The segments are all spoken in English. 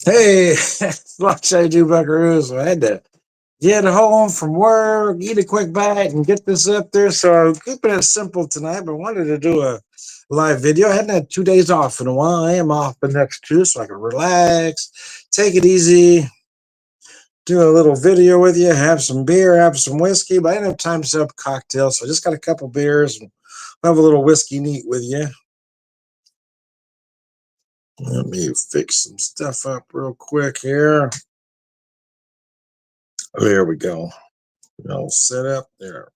Hey, like I do, Buckaroo. So I had to get home from work, eat a quick bite, and get this up there. So I'm keeping it simple tonight, but I wanted to do a live video. I hadn't had 2 days off in a while. I am off the next two, so I can relax, take it easy, do a little video with you, have some beer, have some whiskey. But I didn't have time to set up a cocktail, so I just got a couple beers and have a little whiskey neat with you. Let me fix some stuff up real quick here. There we go. All set up there.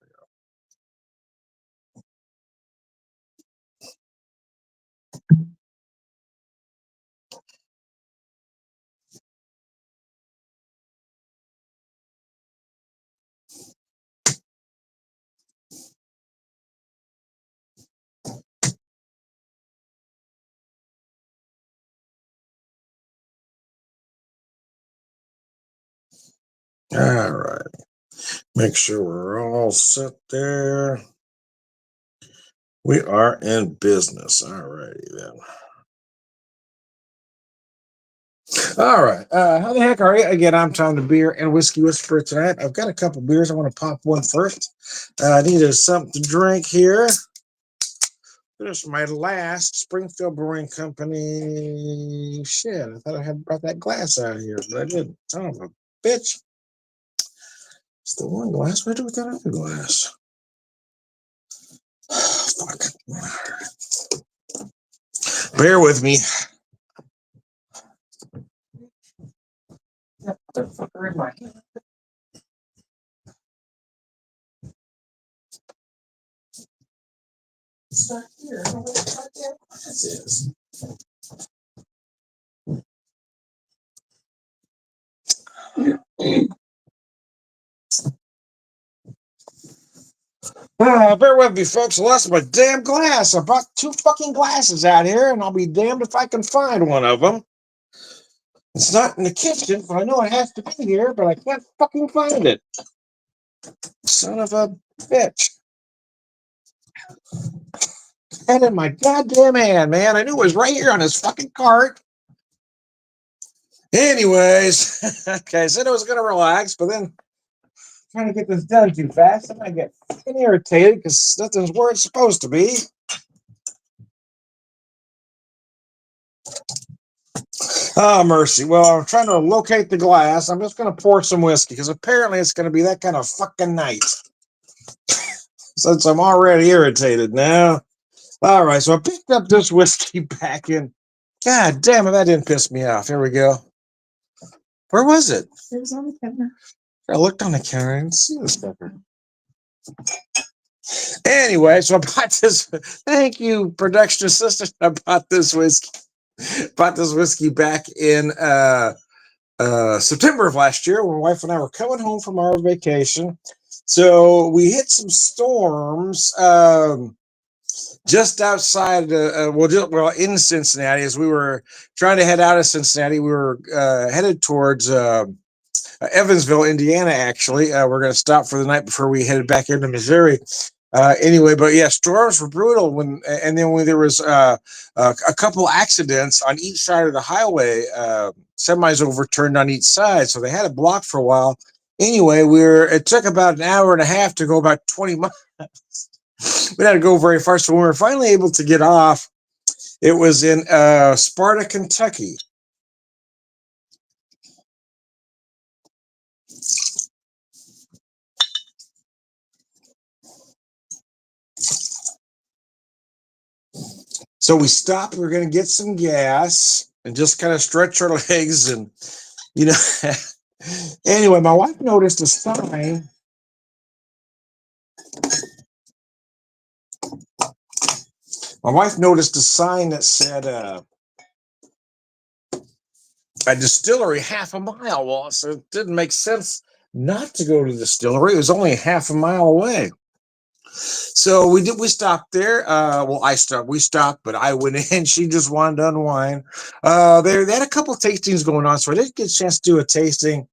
All right. Make sure we're all set there. We are in business. All righty then. All right. How the heck are you? Again, I'm Tom the Beer and Whiskey Whisperer tonight. I've got a couple beers. I want to pop one first. I needed something to drink here. This is my last Springfield Brewing Company. Shit, I thought I had brought that glass out here, but I didn't. Son of a bitch. It's the one glass. Where do we got other glass? Fuck. Bear with me. Motherfucker in my hand. It's not here. I don't know what the goddamn glass is. Bear with me, folks. I lost my damn glass. I brought two fucking glasses out here, and I'll be damned if I can find one of them. It's not in the kitchen, but I know it has to be here, but I can't fucking find it. Son of a bitch. Head in my goddamn hand, man. I knew it was right here on this fucking cart. Anyways, okay, I said I was going to relax, but then trying to get this done too fast, and I get fucking irritated because nothing's where it's supposed to be. Oh, mercy. Well, I'm trying to locate the glass. I'm just going to pour some whiskey because apparently it's going to be that kind of fucking night. Since I'm already irritated now. All right, so I picked up this whiskey back in. God damn it, that didn't piss me off. Here we go. Where was it? It was on the counter. I looked on the counter and didn't see this fucker. Anyway, so I bought this. Thank you, production assistant. I bought this whiskey. Bought this whiskey back in September of last year when my wife and I were coming home from our vacation. So we hit some storms just outside, in Cincinnati. As we were trying to head out of Cincinnati, we were headed towards Evansville, Indiana. Actually, we're going to stop for the night before we headed back into Missouri. Anyway, but yeah, storms were brutal and then when there was a couple accidents on each side of the highway, semis overturned on each side, so they had it blocked for a while. Anyway, it took about an hour and a half to go about 20 miles. We had to go very far, so when we were finally able to get off, it was in Sparta, Kentucky. So we stopped. We were going to get some gas and just kind of stretch our legs. And, anyway, my wife noticed a sign. My wife noticed a sign that said a distillery half a mile. Well, so it didn't make sense not to go to the distillery. It was only half a mile away. So we stopped there. We stopped, but I went in. She just wanted to unwind. They had a couple of tastings going on, so I didn't get a chance to do a tasting.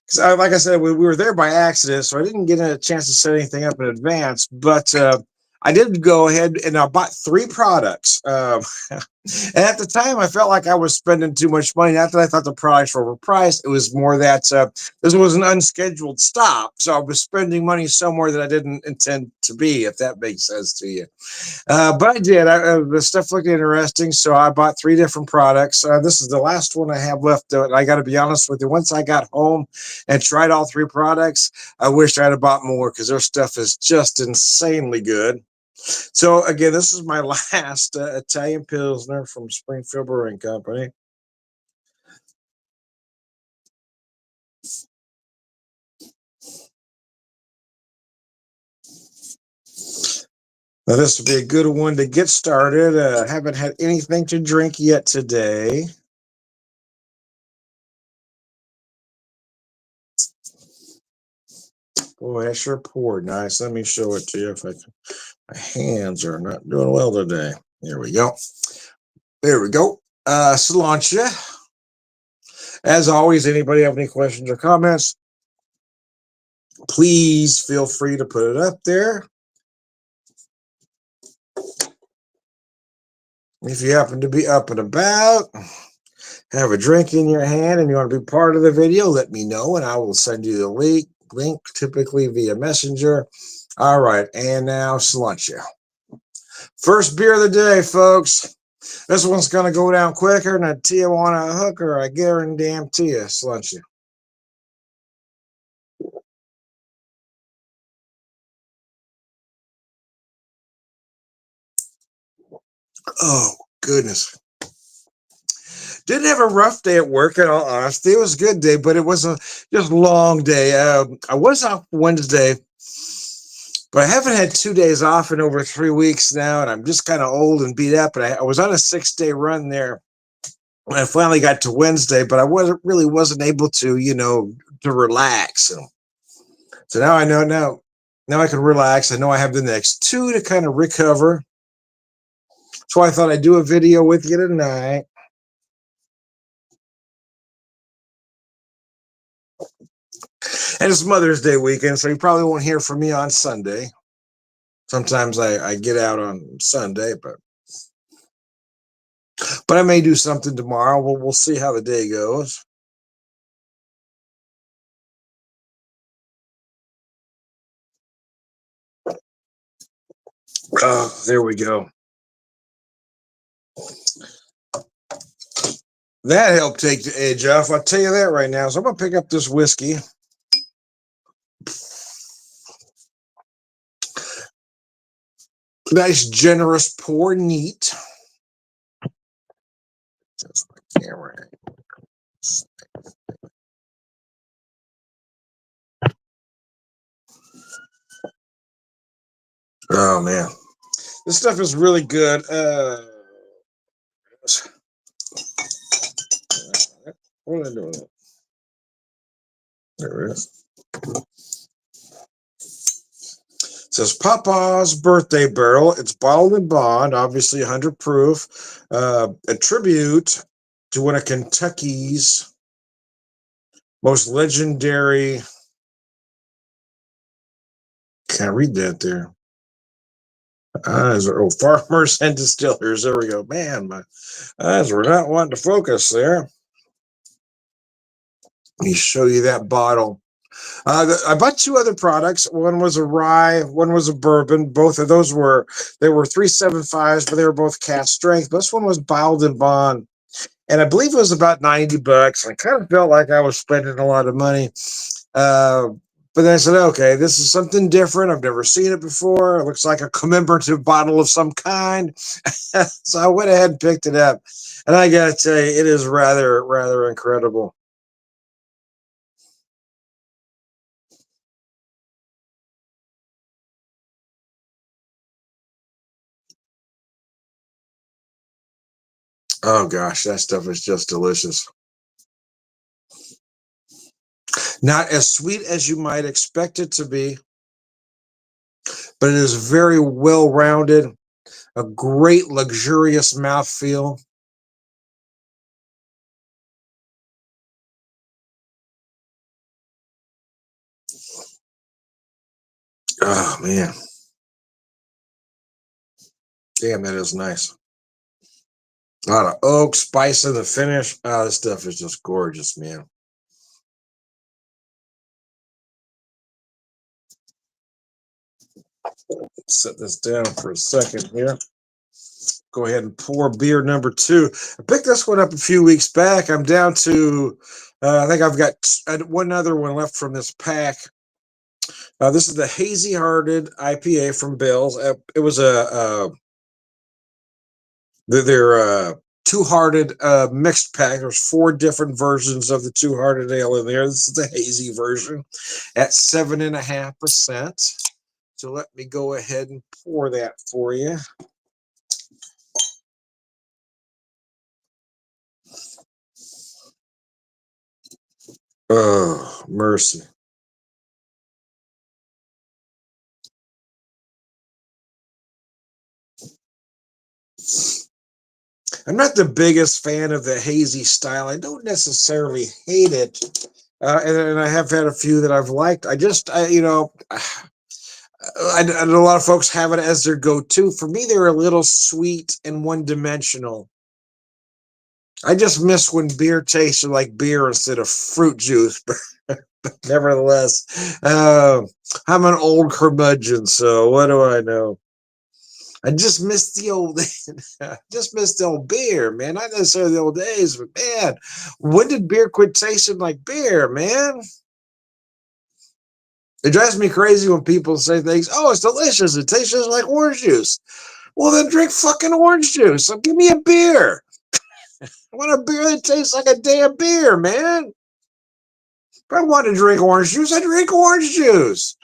Because, like I said, we were there by accident, so I didn't get a chance to set anything up in advance. But I did go ahead and I bought 3 products. And at the time, I felt like I was spending too much money. Not that I thought the products were overpriced. It was more that this was an unscheduled stop. So I was spending money somewhere that I didn't intend to be, if that makes sense to you. But I did. The stuff looked interesting. So I bought three different products. This is the last one I have left. And I got to be honest with you. Once I got home and tried all three products, I wish I'd have bought more because their stuff is just insanely good. So again, this is my last Italian Pilsner from Springfield Brewing Company. Now this would be a good one to get started. Haven't had anything to drink yet today. Boy, that sure poured nice. Let me show it to you if I can. My hands are not doing well today. There we go. There we go. Cilantro. As always, anybody have any questions or comments, please feel free to put it up there. If you happen to be up and about, have a drink in your hand, and you want to be part of the video, let me know, and I will send you the link typically via Messenger. All right, and now cilantro. First beer of the day, folks. This one's going to go down quicker than a Tijuana hooker, I guarantee you, cilantro. Oh, goodness. Didn't have a rough day at work, in all honesty. It was a good day, but it was a just long day. I was off Wednesday, but I haven't had 2 days off in over 3 weeks now, and I'm just kind of old and beat up. And I was on a 6-day run there when I finally got to Wednesday, but I wasn't able to, to relax. So now I know now I can relax. I know I have the next 2 to kind of recover. So I thought I'd do a video with you tonight. And it's Mother's Day weekend, so you probably won't hear from me on Sunday. Sometimes I get out on Sunday, but I may do something tomorrow. We'll see how the day goes. Oh, there we go. That helped take the edge off. I'll tell you that right now. So I'm gonna pick up this whiskey. Nice, generous pour, neat. That's my camera. Oh man, this stuff is really good. What am I doing? There it is. It says Papa's Birthday Barrel. It's bottled in bond, obviously 100 proof. A tribute to one of Kentucky's most legendary. Can't read that there. Farmers and distillers. There we go. Man, my eyes were not wanting to focus there. Let me show you that bottle. I bought 2 other products. One was a rye, one was a bourbon. Both of those were 375s, but they were both cask strength. This one was bottled in bond, and I believe it was about $90. I kind of felt like I was spending a lot of money. But then I said, okay, this is something different. I've never seen it before. It looks like a commemorative bottle of some kind. So I went ahead and picked it up. And I got to tell you, it is rather incredible. Oh gosh, that stuff is just delicious. Not as sweet as you might expect it to be, but it is very well rounded, a great luxurious mouthfeel. Oh man. Damn, that is nice. A lot of oak, spice in the finish. Oh, this stuff is just gorgeous, man. Set this down for a second here. Go ahead and pour beer number two. I picked this one up a few weeks back. I'm down to, I think I've got one other one left from this pack. This is the Hazy Hearted IPA from Bill's. It was their Two Hearted mixed pack. There's four different versions of the Two Hearted Ale in there. This is the hazy version at 7.5%. So let me go ahead and pour that for you. Oh, mercy. I'm not the biggest fan of the hazy style. I don't necessarily hate it. And I have had a few that I've liked. I just, I know a lot of folks have it as their go-to. For me, they're a little sweet and one-dimensional. I just miss when beer tasted like beer instead of fruit juice. But nevertheless, I'm an old curmudgeon, so what do I know? I just miss the old, just miss the old beer, man. Not necessarily the old days, but man, when did beer quit tasting like beer, man? It drives me crazy when people say things. Oh, it's delicious. It tastes just like orange juice. Well, then drink fucking orange juice. So give me a beer. I want a beer that tastes like a damn beer, man. If I want to drink orange juice, I drink orange juice.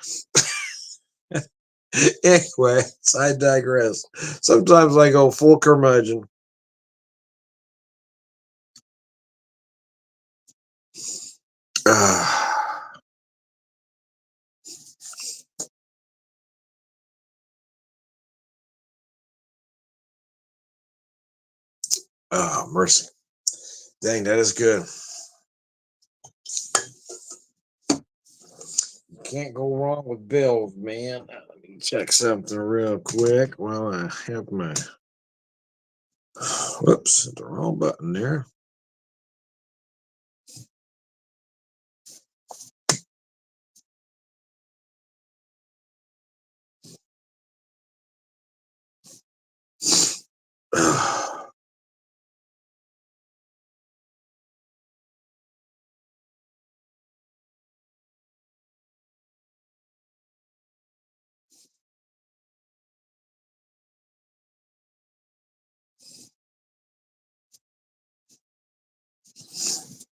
Anyway, I digress. Sometimes I go full curmudgeon. Oh, mercy. Dang, that is good. Can't go wrong with Bill's, man. Let me check something real quick while I have my. Whoops, hit the wrong button there.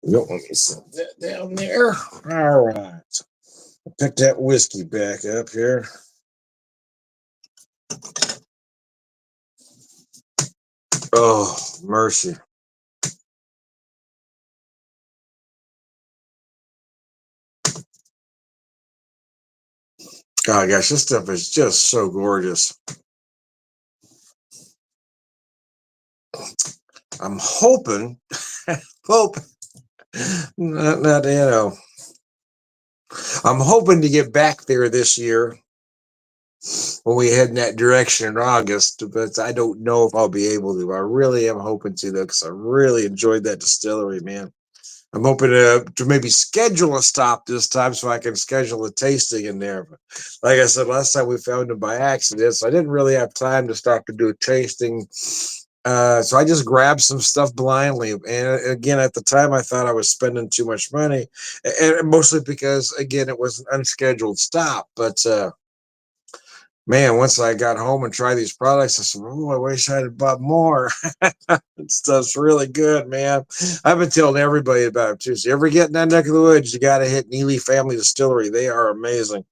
Yep, let me set that down there. All right. Pick that whiskey back up here. Oh, mercy. God, gosh, this stuff is just so gorgeous. I'm hoping, not, I'm hoping to get back there this year when we head in that direction in August, but I don't know if I'll be able to. I really am hoping to, though, because I really enjoyed that distillery, man. I'm hoping to maybe schedule a stop this time so I can schedule a tasting in there. But like I said, last time we found them by accident, so I didn't really have time to stop to do a tasting. So I just grabbed some stuff blindly. And again, at the time, I thought I was spending too much money, and mostly because, again, it was an unscheduled stop. But man, once I got home and tried these products, I said, "Oh, I wish I had bought more." Stuff's really good, man. I've been telling everybody about it too. So, you ever get in that neck of the woods, you got to hit Neely Family Distillery. They are amazing.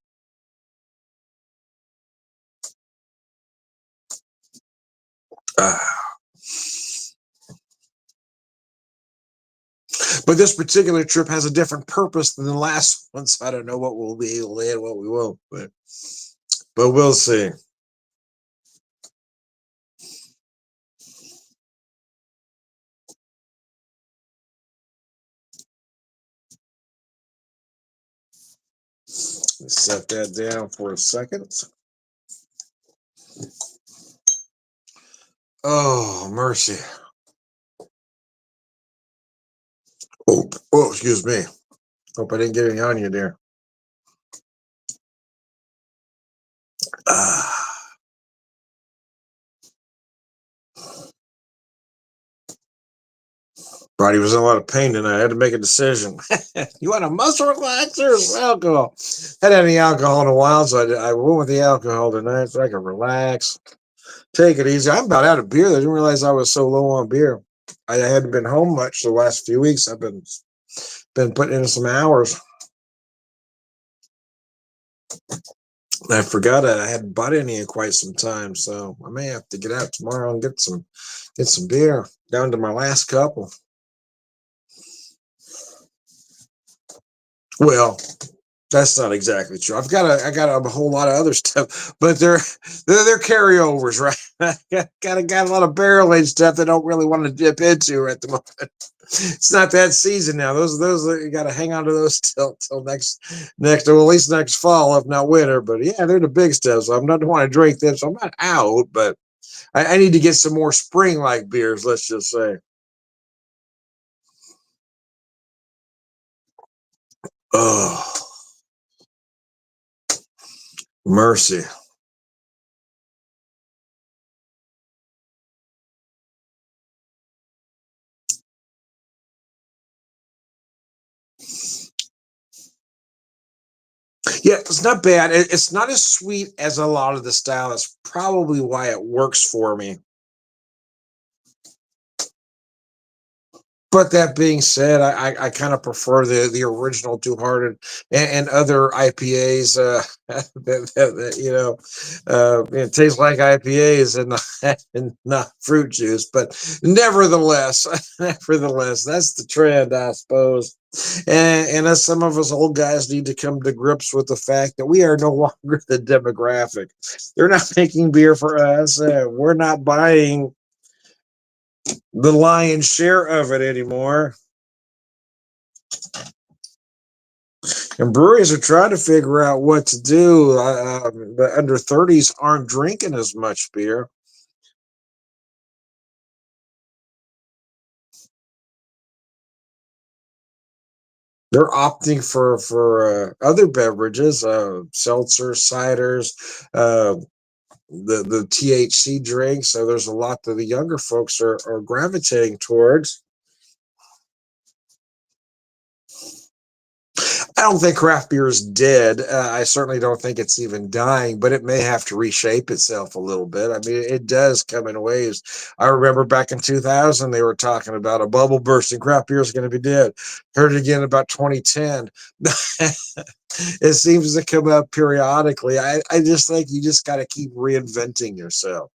But this particular trip has a different purpose than the last one, so I don't know what we'll be able to hit, what we won't. But we'll see. Let's set that down for a second. Oh, mercy. Oh, excuse me. Hope I didn't get any on you there. Ah, body was in a lot of pain tonight. I had to make a decision. You want a muscle relaxer or some alcohol? Hadn't had any alcohol in a while, so I went with the alcohol tonight so I can relax. Take it easy. I'm about out of beer. I didn't realize I was so low on beer. I hadn't been home much the last few weeks. I've been putting in some hours. I forgot I hadn't bought any in quite some time, so I may have to get out tomorrow and get some beer. Down to my last couple. Well, that's not exactly true. I got a whole lot of other stuff, but they're carryovers, right? got a lot of barrel aged stuff that I don't really want to dip into at the moment. It's not that season now. Those you got to hang on to those till next well, at least next fall, if not winter. But yeah, they're the big stuff. So I'm not want to drink them. So I'm not out, but I need to get some more spring like beers. Let's just say. Oh, mercy. Yeah, it's not bad. It's not as sweet as a lot of the style. That's probably why it works for me. But that being said, I kind of prefer the original Two Hearted and other IPAs it tastes like IPAs and and not fruit juice. But nevertheless, nevertheless, that's the trend, I suppose. And as some of us old guys need to come to grips with the fact that we are no longer the demographic. They're not making beer for us. We're not buying the lion's share of it anymore. And breweries are trying to figure out what to do. The under 30s aren't drinking as much beer. They're opting for other beverages, seltzer, ciders, uh, the THC drinks. So there's a lot that the younger folks are gravitating towards. I don't think craft beer is dead. I certainly don't think it's even dying, but it may have to reshape itself a little bit. I mean, it does come in waves. I remember back in 2000, they were talking about a bubble burst and craft beer is going to be dead. Heard it again about 2010. It seems to come up periodically. I just think you just got to keep reinventing yourself.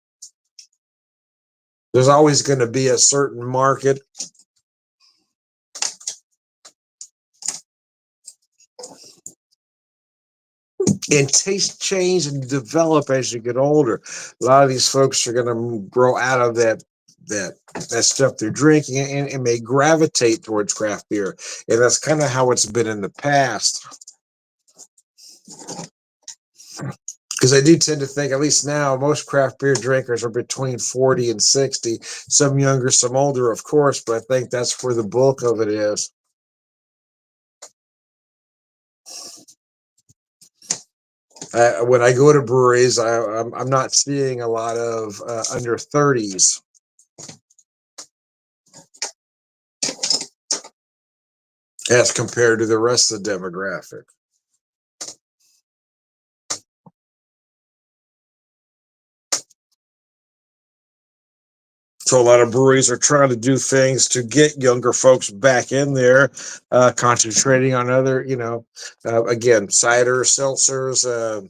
There's always going to be a certain market. And taste change and develop as you get older. A lot of these folks are going to grow out of that stuff they're drinking and may gravitate towards craft beer. And that's kind of how it's been in the past. Because I do tend to think, at least now, most craft beer drinkers are between 40 and 60, some younger, some older, of course, but I think that's where the bulk of it is. When I go to breweries, I'm not seeing a lot of under 30s as compared to the rest of the demographic. So a lot of breweries are trying to do things to get younger folks back in there, concentrating on other, again, cider, seltzers,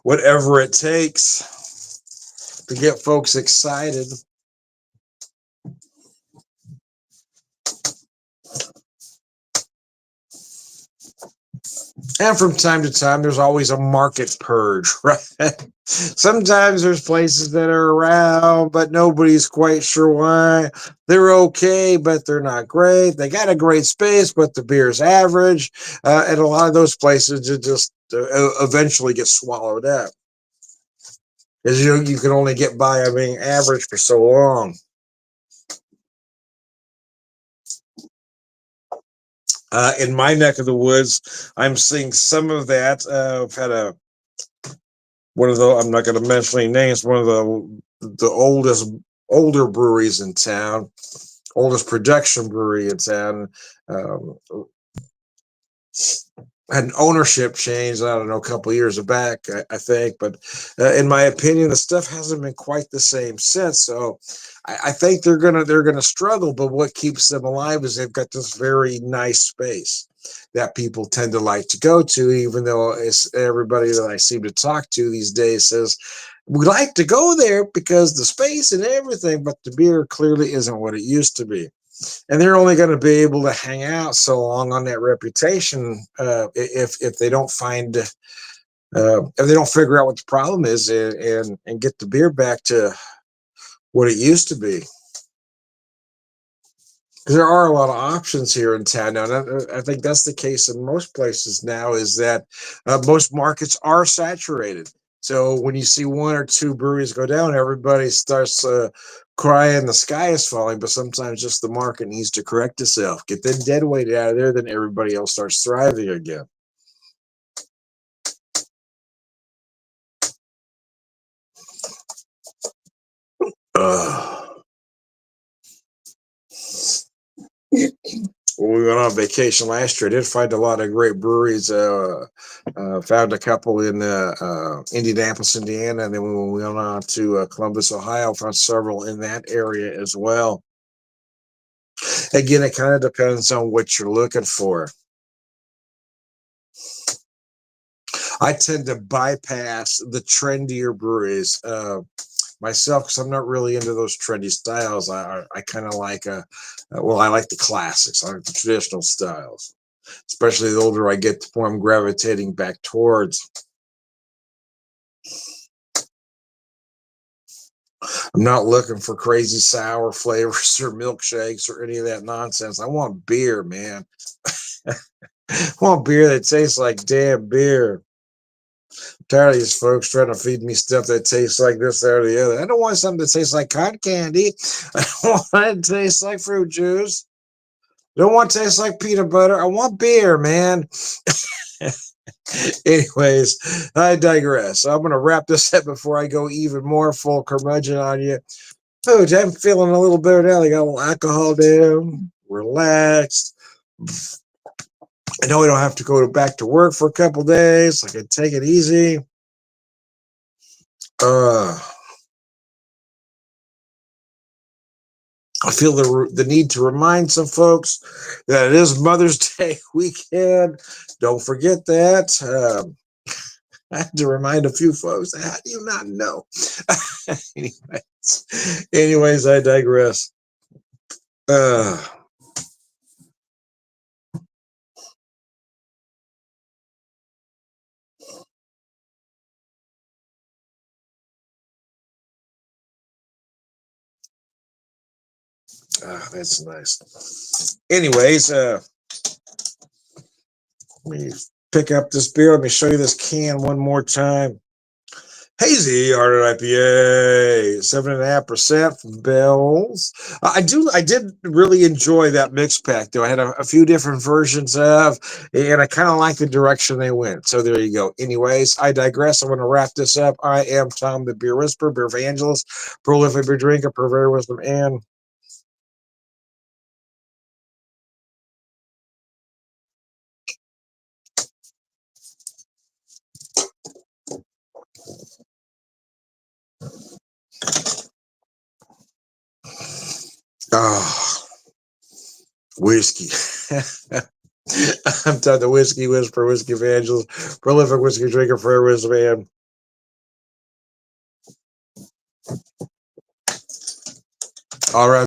whatever it takes to get folks excited. And from time to time, there's always a market purge, right? Sometimes there's places that are around, but nobody's quite sure why. They're okay, but they're not great. They got a great space, but the beer's average. And a lot of those places just eventually get swallowed up. Because you can only get by on being average for so long. In my neck of the woods, I'm seeing some of that. I've had one of the, I'm not going to mention any names, one of the older breweries in town, oldest production brewery in town. Um, had an ownership change, I don't know, a couple of years back, I think. But in my opinion, the stuff hasn't been quite the same since. So I think they're gonna struggle. But what keeps them alive is they've got this very nice space that people tend to like to go to, even though it's everybody that I seem to talk to these days says we like to go there because the space and everything, but the beer clearly isn't what it used to be, and they're only going to be able to hang out so long on that reputation if they don't find if they don't figure out what the problem is and get the beer back to what it used to be. Because there are a lot of options here in town now. And I think that's the case in most places now. Is that most markets are saturated. So when you see one or two breweries go down, everybody starts crying the sky is falling. But sometimes just the market needs to correct itself, get the dead weight out of there, then everybody else starts thriving again. When we went on vacation last year, I did find a lot of great breweries. Found a couple in Indianapolis, Indiana, and then when we went on to Columbus, Ohio, found several in that area as well. Again, it kind of depends on what you're looking for. I tend to bypass the trendier breweries myself because I'm not really into those trendy styles. I kind of like well, I like the classics. I like the traditional styles, especially the older I get, the more I'm gravitating back towards. I'm not looking for crazy sour flavors or milkshakes or any of that nonsense. I want beer, man. I want beer that tastes like damn beer. I'm tired of these folks trying to feed me stuff that tastes like this, that, or the other. I don't want something that tastes like cotton candy. I don't want it to taste like fruit juice. I don't want it to taste like peanut butter. I want beer, man. Anyways, I digress. So I'm going to wrap this up before I go even more full curmudgeon on you. Oh, I'm feeling a little better now. They got a little alcohol down, relaxed. I know I don't have to go back to work for a couple days. I can take it easy. I feel the need to remind some folks that it is Mother's Day weekend. Don't forget that. I had to remind a few folks. How do you not know? anyways, I digress. That's nice. Anyways, let me pick up this beer. Let me show you this can one more time. Hazy Ardent IPA, 7.5% from Bell's. I did really enjoy that mix pack, though. I had a few different versions of, and I kind of like the direction they went. So there you go. Anyways, I digress. I'm going to wrap this up. I am Tom, the Beer Whisperer, Beer Evangelist, prolific beer drinker, purveyor of wisdom, and whiskey. I'm Todd the Whiskey Whisperer, Whiskey Evangelist, prolific whiskey drinker, for wisdom, and all right.